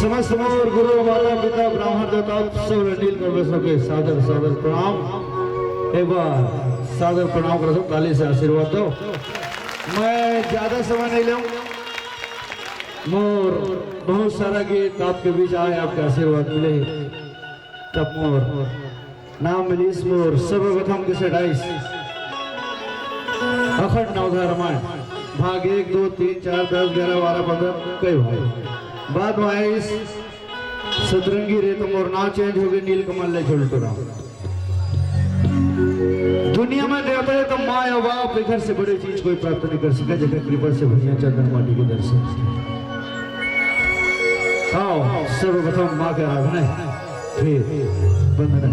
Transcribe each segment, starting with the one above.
समस्त मोर गुरु माता पिता ब्राह्मण देवता सब नील कर के सादर सादर प्रणाम। एक बार सादर प्रणाम कर दो, ताली से आशीर्वाद दो। मैं ज्यादा समय नहीं लूं, मोर बहुत सारा गीत आपके बीच आए, आपके आशीर्वाद मिले तब मोर नाम मिलीस मोर सर्वप्रथम किसे डाइस अखंड नवधा रामायण भाग 1 2 3 4 10 11 12 15 कई भाई बाद में आए इस सतरंगी रे तो मोर नाम चेंज हो गए नीलकमल ले झुलटो राम। दुनिया में देवता है तो माँ और बाप घर से बड़ी चीज कोई प्राप्त नहीं कर सका, जगह कृपा से भैया चंदन माटी के दर्शन। आओ सर्वप्रथम माँ के आराधना फिर वंदना।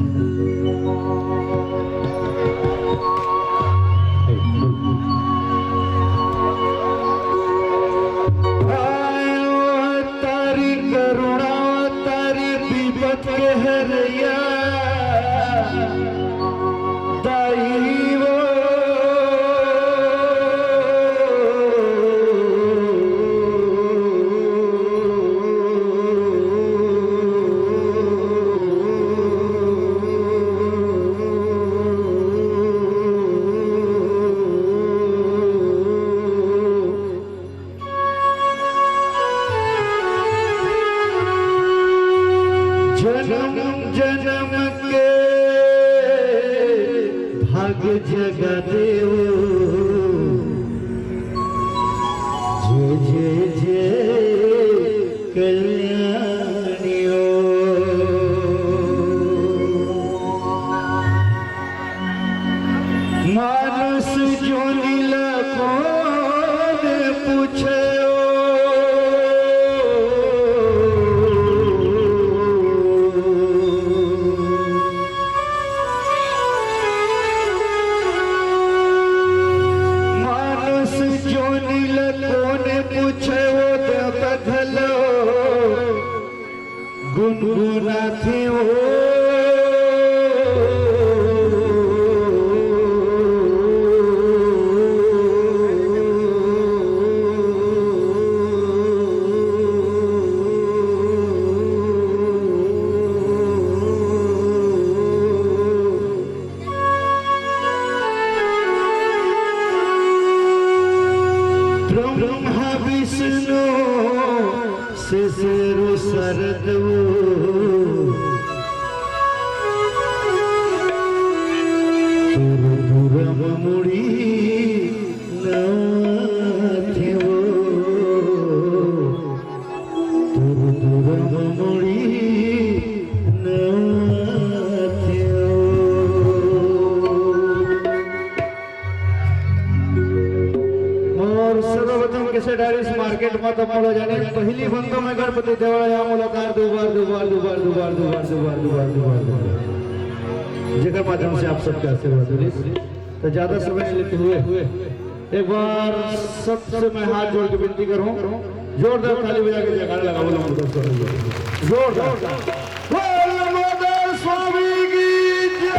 जन्म जन्म के भाग जगा देव जय जय जय कल्याणियो। मानस जो नीला कौन पूछे कैसे डायरीज मार्केट में तो मोलो जाने पहली बंदो में गणपति देवड़ा या मुलाकात दुबार जेकर माध्यम से आप सबके आशीर्वाद मिली। तो ज्यादा समय नहीं लेते हुए एक बार सबसे मैं हाथ जोड़ के विनती करूं, जोरदार ताली बजा के जयकारा लगा बोलो जोरदार स्वामी की जय।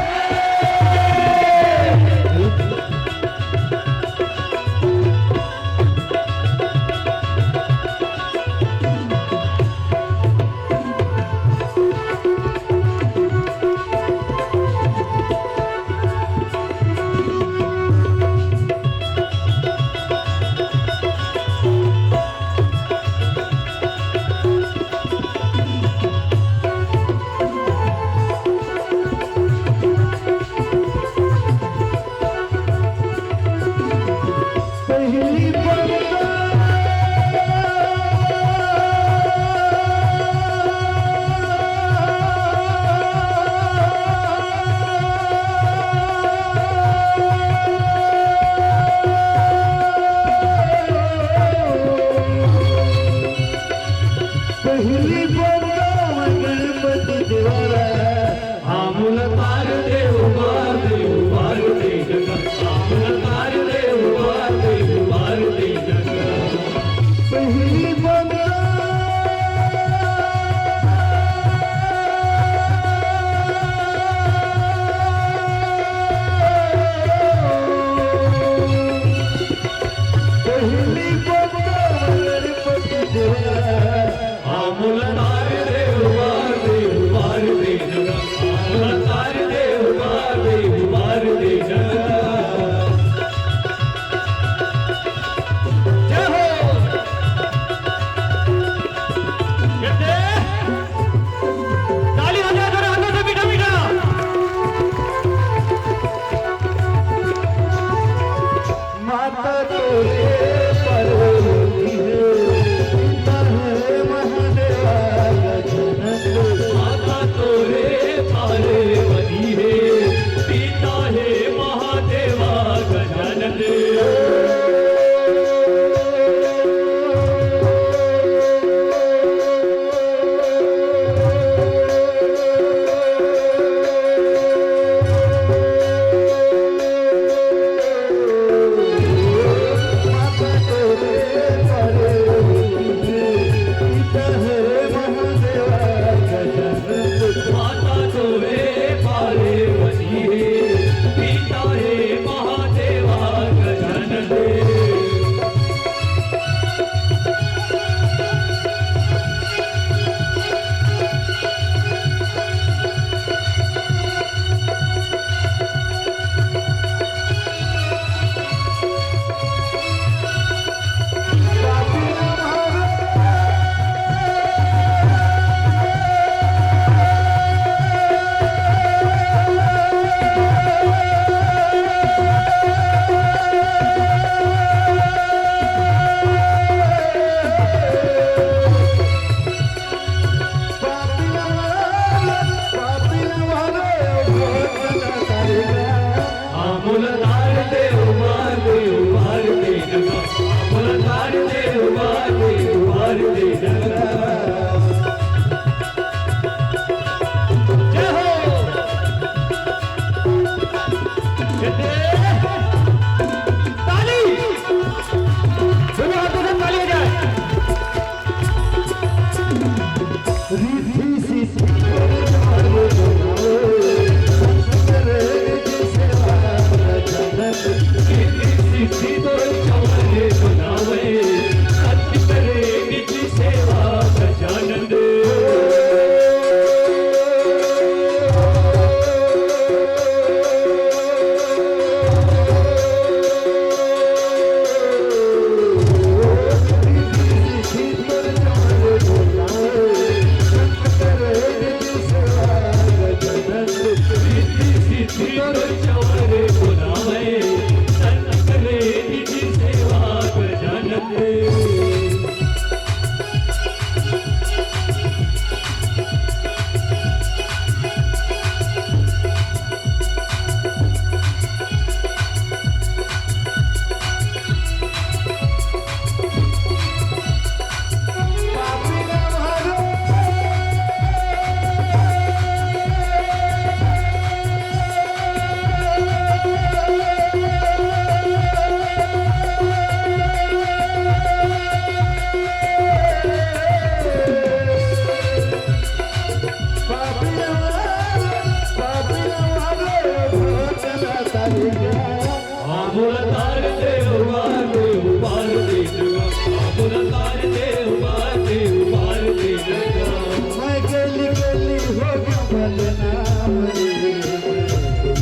आबोला तारते उबारते उबारते जगा आबोला तारते उबारते उबारते जगा मैं गली गली हो गया बदनाम रे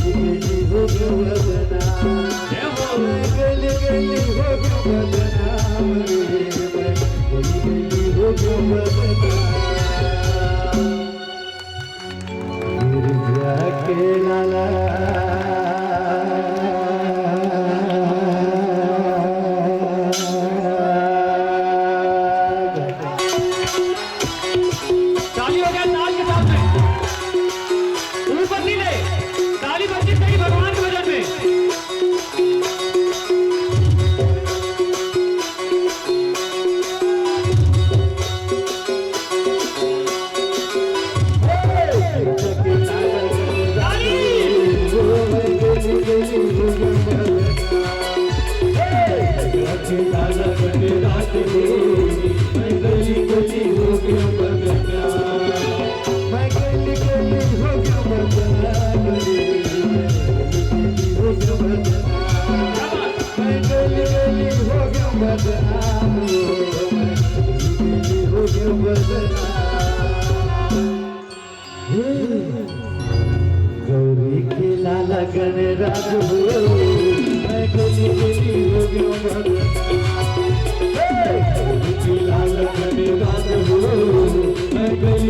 गली हो गया बदनाम मैं गली गली हो गया बदनाम रे गली हो गया बदनाम गिरजा के लाला ताली हो गया ताल के साथ में ऊपर नहीं ले ताली बजनी चाहिए भगवान के भजन में गौरी के लाला गण राज हो मैं गली गली हो गया गौरी के लाला गण राज हो मैं गली गली हो गया बदनाम गली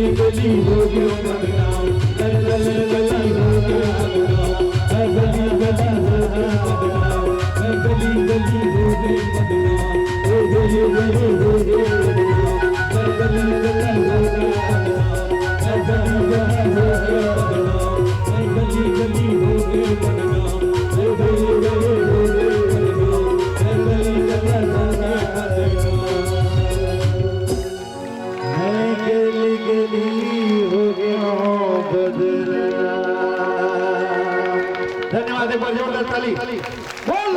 गली हो गया बदनाम मैं गली गली हो गया बदनाम मैं गली गली हो गई बदनाम मैं गली गली हो गया बदनाम मैं गली गली हो गया बदनाम मैं गली गली हो गया बदनाम मैं गली गली हो गई बदनाम मैं गली गली हो गई बदनाम मैं गली गली हो गया बदनाम मैं गली गली हो गया बदनाम। धन्यवाद एक बार जोरदार ताली बोल